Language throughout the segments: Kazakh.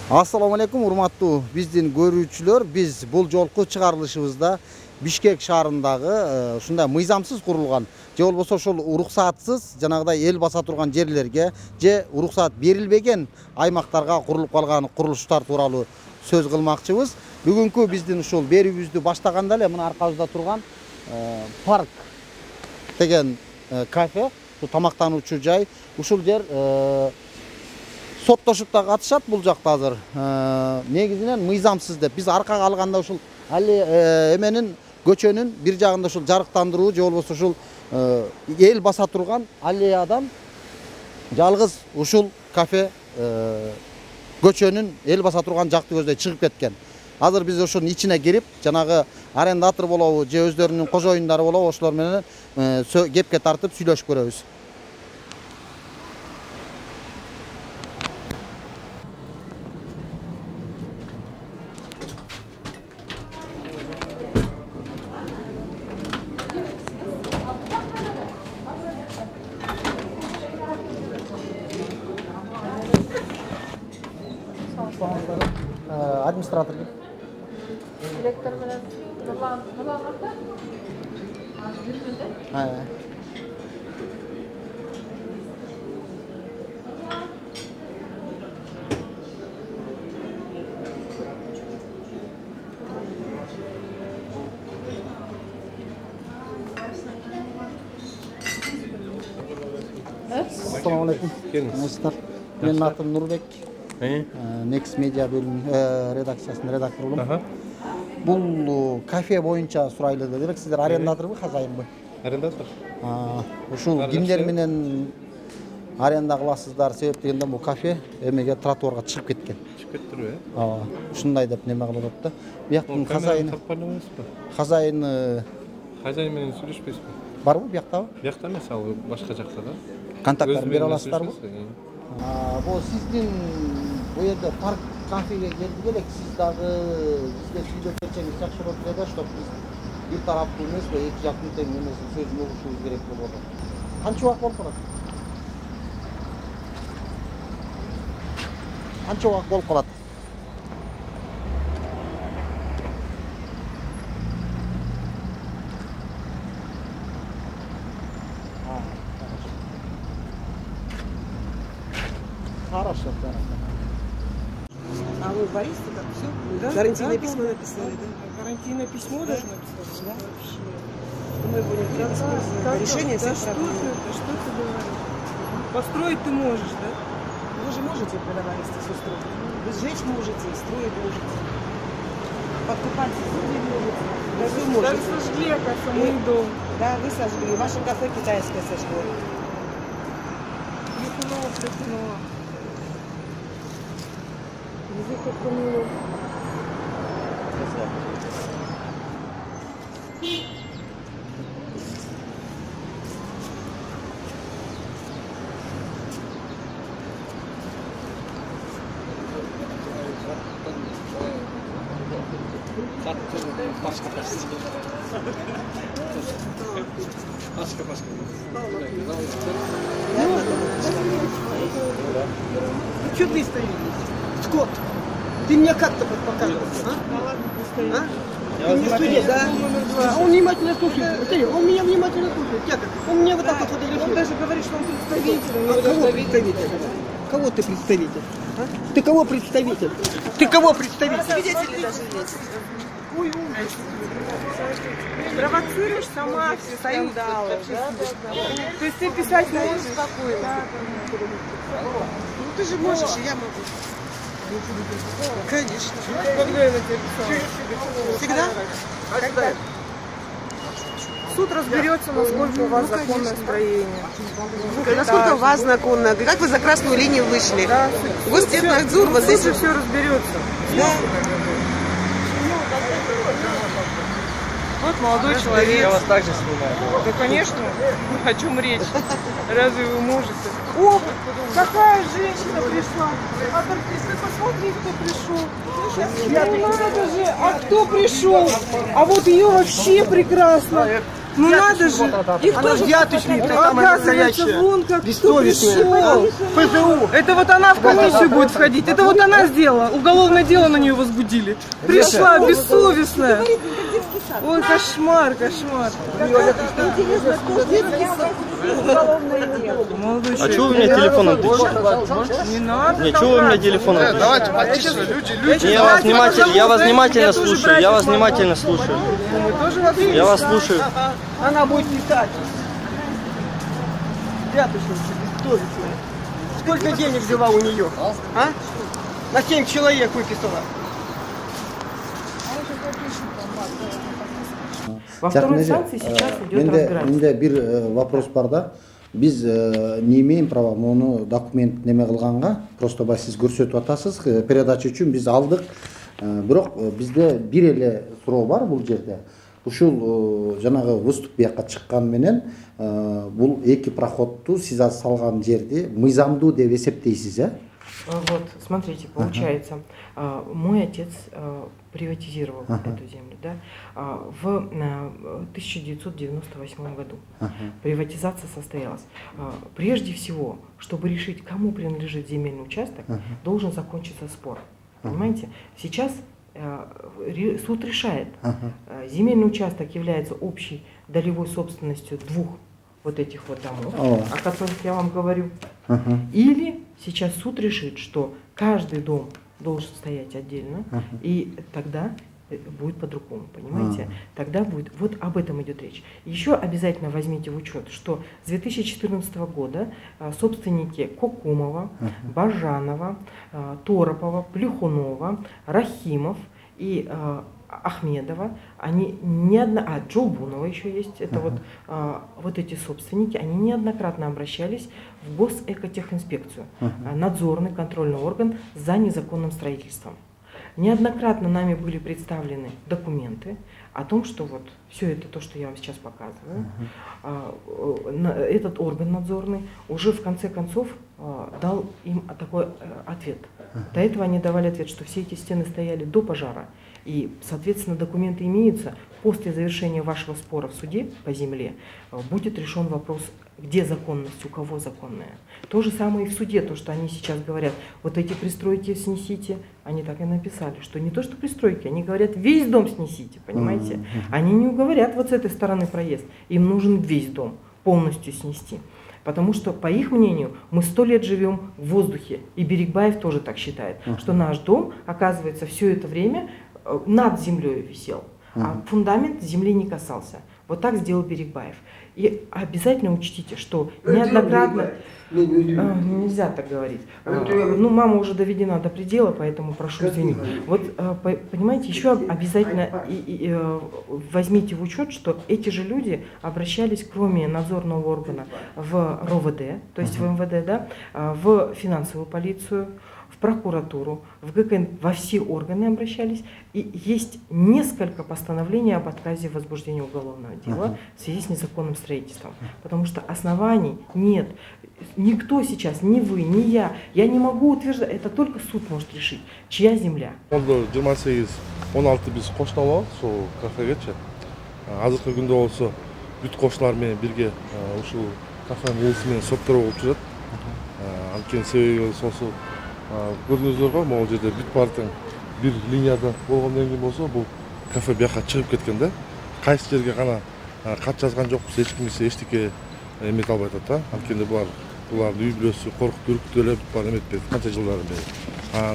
Assalamu алейкум, урматтуу биздин көрүүчүлөр. Биз бул жолку чыгарылышыбызда Бишкек шаарындагы ушундай мыйзамсыз курулган же болбосо ошол уруксатсыз жанагыдай эл баса турган жерлерге же уруксат берилбеген аймактарга курулуп калган курулуштар тууралуу сөз кылмакчыбыз. Бүгүнкү биздин ушул берүүбүздү баштаганда эле мына аркабызда турган парк деген кафе, тамактануучу жай. Ушул жер соттошуп да катышат бул жакта азыр. Негизинен мыйзамсыз деп биз аркага алганда ушул эменин көчөнүн бир жагында ушул жарыктандыруу же болбосо ушул эл баса турган аллеядан жалгыз ушул кафе көчөнүн эл баса турган жакты көздөй чыгып кеткен. Азыр биз ошонун ичине кирип, жанагы арендатор болобу же өздөрүнүн кожоюндары болобу, ошолор менен кепке тартып сүйлөшүп көрөбүз. Администратор. Директор менен Нурлан ата. Assalamu алейкум. Насыздар. Менин атым Нурбек. Next Media бөлүм редакциясынын редактору болом. Бул кафе боюнча сурайлы делек, сиздер арендаторбу, хозяинбы? Арендатор. Ушул кимдер менен аренда кыласыздар? Себеп дегенде бул кафе эмеге тротуарга чыгып кеткен. Чыгып кетти. Ушундай деп неме кылып атат да. Бияктын хозяины. Хозяины Хозяин менен сүйлөшпөйсүзбү? Барбы бияктабы? Биякта эмес, ал башка жакта да. Контакттарын бере аласыздарбы? Бул сиздин бу жерде парк кафеге келдик элек, сиз дагы бизге сүйлөп берсеңиз жакшы болот эле да, чтоб биз бир тараптуу эмес, эки жактын тең эмесин сөзүн угушубуз керек болуп атат. Канча убакыт болуп калат? Канча убакыт болуп калат? Хорошо, А вы бариста, так все? Да? Гарантийное письмо написали, да? Гарантийное письмо даже написали? Да. Мы будем решение да что ты говоришь? Построить ты можешь, да? Вы же можете продавать все строить. Вы сжечь можете, строить можете. Подкупать не можете. Да вы можете. Да сожгли, оказывается, мой дом. Да, вы сожгли. Ваше кафе китайское сожгло. Плюхнуло. Язык помилуй. Что ты стоишь? Скот! Ты меня как-то показывал, Ты мне студент, да? Он внимательно слушает. Смотри, он меня внимательно слушает. Он мне вот так вот фотографирует. Он даже говорит, что он представитель. Кого представитель? Кого ты представитель? Ты кого представитель? Ты кого представитель? Свидетели даже есть. Ой, ужас. Провоцируешь сама все скандалы. То есть ты писать можешь спокойно? Да. Ну ты же можешь, и я могу. Конечно. Когда я на тебя писала? Всегда? Когда? Суд разберется, насколько у вас законное строение. Насколько у вас законно? Как вы за красную линию вышли? Да. Гостехнадзор вот здесь все разберется. Да. Вот молодой человек. Я вас также снимаю. Да, конечно. О чем речь? Разве вы можете? О, какая женщина пришла. Артист, посмотри, кто пришел. Ну надо же, а кто пришел? А вот ее вообще прекрасно. Ну надо же, их Она тоже взяточник, самая оказывается, настоящая. вон как кто Бессовестная. пришел. ФЗУ. Это вот она в комиссию будет входить. Это вот она сделала. Уголовное дело на нее возбудили. Пришла бессовестная. Ой, кошмар, кошмар. Молодой А человек. что вы меня телефоном тычете? Не надо. Не, что вы меня телефоном тычете? Давайте подписывай, люди. Не, я вас внимательно слушаю, я вас внимательно слушаю. Мы тоже вас Я вас слушаю. Она будет писать. Взяточница, бессовестная. Сколько денег взяла у нее? А? На 7 человек выписала. Во второй инстанции сейчас идет разбирательство. Менде бир вопрос бар да. Биз не имеем права мону документ неме кылганга, просто бай сиз көрсөтүп атасыз, передача үчүн биз алдык. Бирок бизде бир эле суроо бар бул жерде. Ушул жанагы выступ бияка чыккан менен бул эки проходту сиз салган жерди мыйзамдуу деп эсептейсиз, э? Вот, смотрите, получается, мой отец приватизировал эту землю, да, в 1998 году. Приватизация состоялась. Прежде всего, чтобы решить, кому принадлежит земельный участок, должен закончиться спор. Понимаете? Сейчас суд решает, земельный участок является общей долевой собственностью двух вот этих вот домов, о которых я вам говорю. Или сейчас суд решит, что каждый дом должен стоять отдельно, и тогда будет по-другому, понимаете? Тогда будет, вот об этом идет речь. Еще обязательно возьмите в учет, что с 2014 года собственники Кокумова, Бажанова, Торопова, Плюхунова, Рахимов и Ахмедова, они Джолбунова еще есть, это вот эти собственники, они неоднократно обращались в Госэкотехинспекцию, надзорный контрольный орган за незаконным строительством. Неоднократно нами были представлены документы о том, что вот все это то, что я вам сейчас показываю, этот орган надзорный уже в конце концов дал им такой ответ. До этого они давали ответ, что все эти стены стояли до пожара, и, соответственно, документы имеются. После завершения вашего спора в суде по земле будет решен вопрос, где законность, у кого законная. То же самое и в суде, то, что они сейчас говорят, вот эти пристройки снесите, они так и написали, что не то, что пристройки, они говорят, весь дом снесите, понимаете? Они не говорят вот с этой стороны проезд, им нужен весь дом полностью снести. Потому что, по их мнению, мы 100 лет живем в воздухе, и Берегбаев тоже так считает, что наш дом, оказывается, все это время над землей висел, а фундамент земли не касался. Вот так сделал Берегбаев. И обязательно учтите, что неоднократно... Нельзя так говорить. Ну, мама уже доведена до предела, поэтому прошу извинить. Вот, понимаете, еще обязательно возьмите в учет, что эти же люди обращались, кроме надзорного органа, в РОВД, то есть в МВД, да, в финансовую полицию, в прокуратуру, в ГКН, во все органы обращались. И есть несколько постановлений об отказе в возбуждении уголовного дела в связи с незаконным строительством. Потому что оснований нет. Никто сейчас, ни вы, ни я не могу утверждать, это только суд может решить, чья земля. 28-16 биз кошуналабыз ошол кафегечи. Азыркы күндө болсо бүт кошуналар менен бирге ушул кафенин ээси менен соттор болуп жүрөт. Анткени себеби болсо көрдүңүздөр го, могул жерде бүт баардык бир линияда болгондон кийин болсо бул кафе бияка чыгып кеткен да. Кайсы жерге гана кат жазган жокпуз, эч кимисе эчтеке эмете албай атат да. Анткени булардын үй бүлөсү коркуп үркүтүп эле бүт баары эметпейт канча жылдардан бери.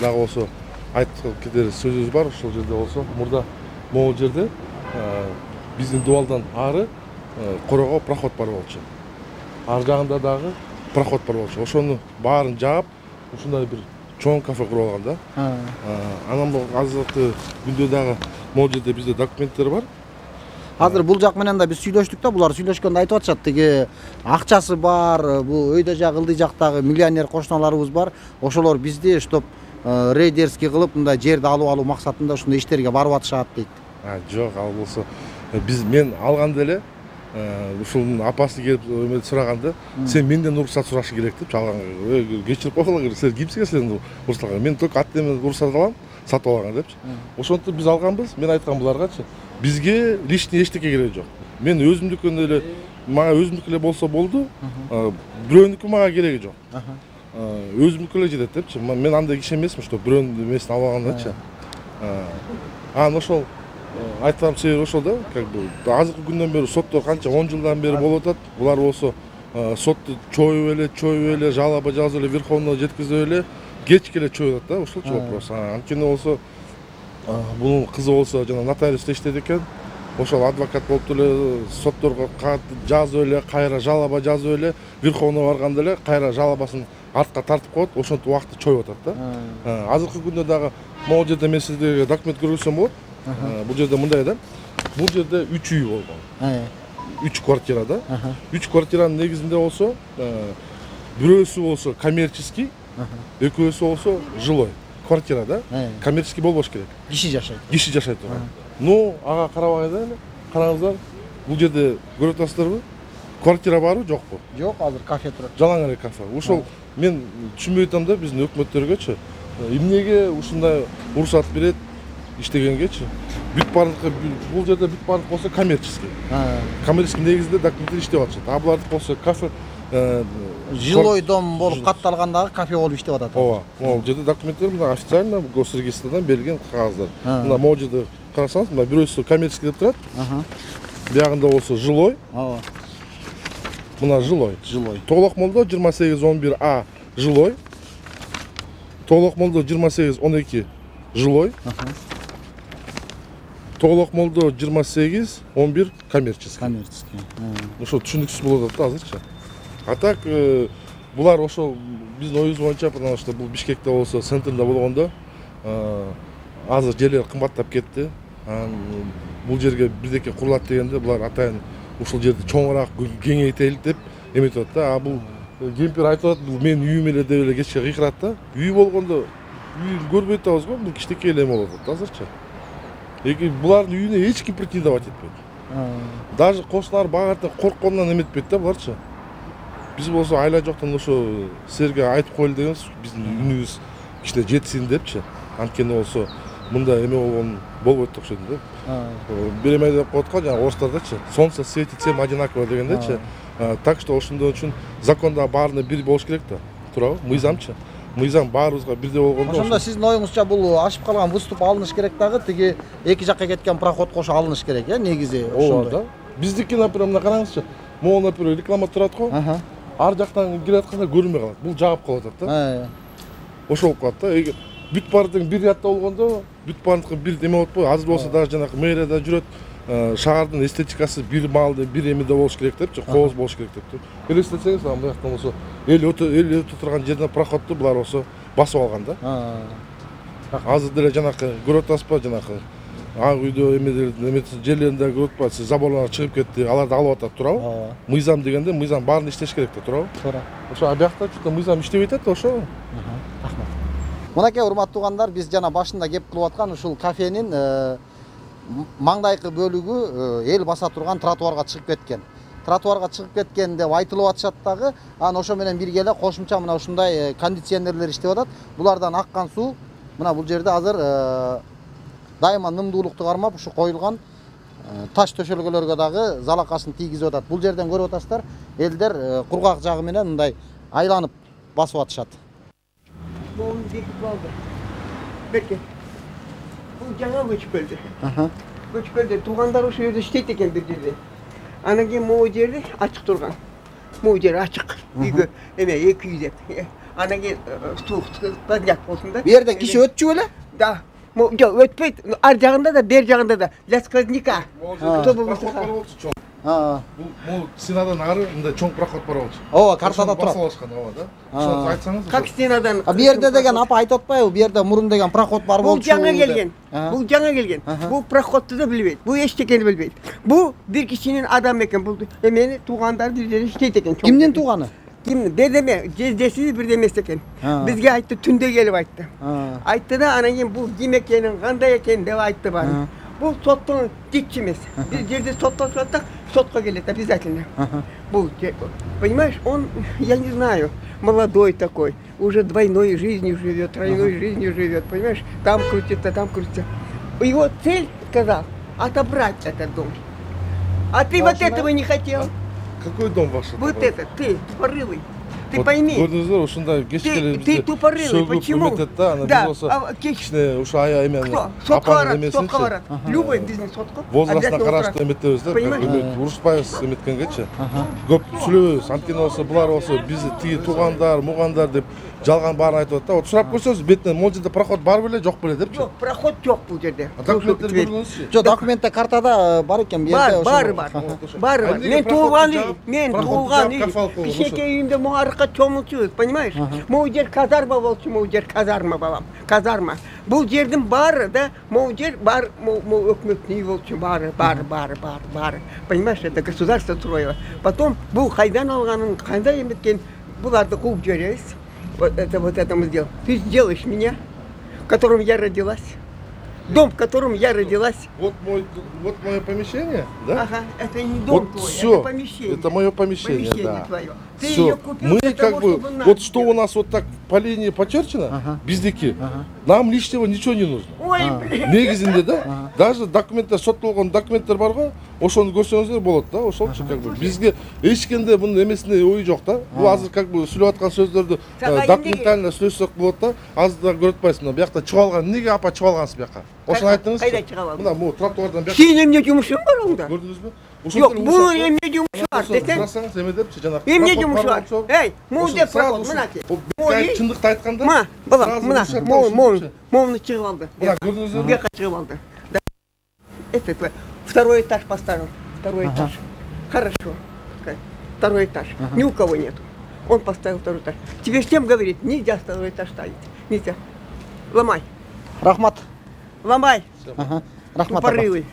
Дагы болсо айтып кетер сөзүбүз бар, ошол жерде болсо мурда могул жерде биздин дубалдан ары корого проход бар болчу. Ар жагында дагы проход бар болчу. Ошону баарын жаап, ушундай бир чоң кафе куруп алган да. Анан азыркы күндө дагы могул жерде бизде документтер бар. Азыр бул жак менен да биз сүйлөштүк да, булар сүйлөшкөндө айтып атышат, тиги акчасы бар, бул өйдө жак ылдый жактагы миллионер кошуналарыбыз бар, ошолор бизди чтоб рейдерский кылып мындай жерди алуу максатында ушундай иштерге барып атышат дейт. Жок, ал болсо мен алганда эле ушул апасы келип эме сураганда, сен менден уруксат сурашың керек деп чалганга. Кечирип койгула, сен кимсиңер сен уруксат алган? Мен только ат менен уруксат алам, сатып алган депчи. Ошондуктан биз алганбыз. Мен айткам буларгачы, бизге лишний эчтеке кереги жок. Мен өзүмдүкүн эле мага өзүмдүкү эле болсо болду. Бирөөнүкү мага кереги жок. Өзүмдүкү эле жетет депчи. Мен андай киши эмесмин, что бирөөнүн эмесин алып алгандачы. Анан ошол айткан себеби ошол да, как бы азыркы күндөн бери соттор канча 10 жылдан бери болуп атат. Булар болсо сотту чоюп эле, жалоба жазып эле, верховный жеткизип эле, кечке эле чоюп атат да, ошолчу вопрос. Анткени болсо бунун кызы болсо жана нотариуста иштейт экен. Ошол адвокат болуп эле сотторго кат жазып эле, кайра жалоба жазып эле, верховный барганда эле кайра жалобасын артка тартып коет, ошентип убакытты чоюп атат да. Азыркы күндө дагы могул жерде мен сиздерге документ көргөзсөм болот. Бул жерде мындай да. Бул жерде 3 үй болгон. 3 квартира да. 3 квартиранын негизинде болсо, бирөөсү болсо коммерческий, экөөсү болсо жилой квартира да. Коммерческий болбош керек. Киши жашайт. Киши жашайт турган. Ну, ага карабай да эле. Караңыздар, бул жерде көрүп атасыздарбы? Квартира барбы, жокпу? Жок, азыр кафе турат. Жалаң эле кафе. Ошол мен түшүнбөй атам да биздин өкмөттөргөчү. Эмнеге ушундай уруксат берет иштегенгечи? Бүт бардыгы бул жерде бүт бардык болсо коммерческий. Коммерческий негизинде документтер иштеп атышат. А булардык болсо кафе жилой дом болуп катталгандагы кафе болуп иштеп атат. Ооба. Могул жерде документтер мына официально госрегистрдан берилген кагаздар. Мына могул жерде карасаңыз, мына бирөөсү коммерческий деп турат. Биягында болсо жилой. Ооба. Мына жилой. Жилой. Толокмолдо 28-11А жилой. Толокмолдо 28-12 жилой. Толокмолдо 28-11 коммерческий. Коммерческий. Ошо түшүнүксүз болуп атат азырчы. А так булар ошол биздин оюбуз боюнча, потому что бул Бишкекте болсо, центринде болгондо азыр жерлер кымбаттап кетти. Бул жерге бирдеке курулат дегенде булар атайын ушул жерди чоңураак кеңейтелик деп эметип атат да. А бул кемпир айтып атат, бул менин үйүм эле деп эле кечке кыйкырат да. Үй болгондо үйүн көрбөй атабыз го, бул кичинекей эле болуп атат азырчы. Булардын үйүнө эч ким претендовать этпейт. Даже кошуналар багырта корккондон эметпейт да буларчы. Биз болсо айла жоктон ошо силерге айтып коелу дегенбиз, биздин үнүбүз кичине жетсин депчи. Анткени болсо мындай эме болгон болбойт окшойт да. Беремей деп коет го жана орустардачы. Солнце светит всем одинаково дегендечи. Так что ошондон үчүн законда баарына бир болуш керек да. Туурабы? Мыйзамчы. Мыйзам баарыбызга бирдей болгондо. Ошондо сиздин оюңузча бул ашып калган выступ алыныш керек дагы, тиги эки жакка кеткен проход кошо алыныш керек, негизи ошондой да. Биздики, например, мына караңызчы. Могул, например, реклама турат го. Ар жактан келе атканда көрүнбөй калат. Бул жагып калып атат да. Ошол болуп калат да. Бүт бардыгы бир ятта болгондо, бүт бардыгы бир эме болуп атпайбы? Азыр болсо дагы жанагы мэрияда жүрөт. Шаардын эстетикасы бир маалда бир эмеде болуш керек депчи, кооз болуш керек деп. Элестетсеңиз, аны бияктан болсо эл өтө турган жерден проходду булар болсо басып алган да. Азыр деле жанакы көрүп атасызбы, жанакы ак үйдө эме жерлеринде көрүп атпайсыз, заборлар чыгып кетти, аларды алып атат, туурабы? Мыйзам дегенде мыйзам баарын иштеш керек да, туурабы? Туура. Ошо биякта чөтө мыйзам иштебей атат да, ошо. Рахмат. Мынакей урматтуу туугандар, биз жана башында кеп кылып аткан ушул кафенин маңдайкы бөлүгү эл баса турган тротуарга чыгып кеткен. Тротуарга чыгып кеткен деп айтылып атышат дагы. Анан ошо менен бирге эле кошумча мына ушундай кондиционерлер иштеп атат. Булардан аккан суу мына бул жерде азыр дайыма нымдуулукту кармап ушу коюлган таш төшөлгөлөргө дагы залакасын тийгизип атат. Бул жерден көрүп атасыздар, элдер кургак жагы менен мындай айланып басып атышат. Moğol'un bekip aldı. Belki. Bu жаңа көчүп келди. Көчүп келди. Туугандар ошол жерде иштейт экен бир жерде. Анан кийин могу жерде ачык турган. Могу жер ачык. Үйгө эме эки үй деп. Анан кийин суу поднят болсун да. Бу жерден киши өтчү беле? Да. Жок, өтпөйт. Ар жагында да, бер жагында да. Для сквозняка. Бул стенадан ары мындай чоң проход бар болчу. Ооба, картада турат. Басылышкан, ооба да. Ошону айтсаңыз. Как стенадан? Бу жерде деген апа айтып атпайбы? Бу жерде мурун деген проход бар болчу. Бул жаңа келген. Бул жаңа келген. Бул проходду да билбейт. Бул эчтекени билбейт. Бул бир кишинин адамы экен. Бул эмени туугандары бир жерде иштейт экен. Кимдин тууганы? Ким? Дедеме, жездеси бир эмес экен. Бизге айтты, түндө келип айтты. Айтты да, анан кийин бул ким экенин, кандай экенин деп айтты баары. Бул соттун дичи эмес. Бир жерде соттошуп атсак, сотко келет обязательно. Бул, понимаешь, он, я не знаю, молодой такой, уже двойной жизнью живет, тройной жизнью живет, понимаешь? Там крутится, там крутится. Его цель, сказал, отобрать этот дом. А ты вот этого не хотел. Какой дом ваш? Вот это, ты тупорылый. Ты Вот пойми. көрдіңіздер ушундай Ты тупорылый, почему? Да, кичине ушу аяğı эмен кто? Сотқа барады, сотқа барады. Любой бизнес сотқа. возрастына караштуу эметебизде Понимаешь? урушпайбыз эметкенгечи көп сүйлөбөйбүз анткени болсо булар болсо бизди тиги туугандар муугандар деп жалган баарын айтып атат да. Вот сурап көрсөңүз бетинен могул жерде проход бар беле жок беле депчи. Жоқ, проход жоқ бұл жерде. Документтерди көрдүңүзчү? Жок, документте картада бар экен бу жерде. Бары бар. Мен туылған үй, кішкентай үйімде мұғарыққа чомылчубуз, понимаешь? Могул жер казарма болчу, могул жер казарма балам, казарма. Бул жердин бары да, могул жер бар, өкмөттүн үйү болчу, бары. Понимаешь, это государство строило. Потом бул кайдан алганын, кандай эметкен, буларды кууп жиберебиз. Вот это мы сделаем. Ты сделаешь меня, в котором я родилась. Дом, в котором я родилась. Вот мое помещение, да? Ага, это не дом Вот твой, все, это помещение. это мое помещение, да. Твое. Ты Все, ее купил мы для как того, бы, чтобы нам вот что сделать. у нас вот так по линии подчерчено, биздики, нам лишнего ничего не нужно. Ой, блин. Негизинде да, даже документтер, соттолгон документтер барго, ошону көрсөңүздөр болот да, ошолчу как бы бизге эчкенде мунун эмесинде ою жок да. Бул азыр как бы сүйлөп аткан сөздөрдү документально сүйлөсөк болот да. Азыр да көрүп атпайсың, мына биякта чыгып алган, эмнеге апа чыгып алгансыз бияка? Ошону айтыңызчы. Кайда чыгып алдың? Мына могу тротуардан бияка. Сенин эмне жумушуң бар онда? Көрдүңүзбү? Жоқ, бұл эмне жумуш бар десең. Сурасаңыз эме депчи жанагы. Эмне жумуш бар? Эй, могул деп проход, мынакей. Чындыкты айтканда. Мына, балам, мына, могуну чыгып алды. Мына көрдүңүзбү? Бияка чыгып алды. Это второй этаж поставил. Второй этаж. Хорошо. Второй этаж. Ни у кого нету. Он поставил второй этаж. Тебе всем говорит, нельзя второй этаж ставить. Нельзя. Ломай. Рахмат. Ломай. Рахмат. Тупорылый.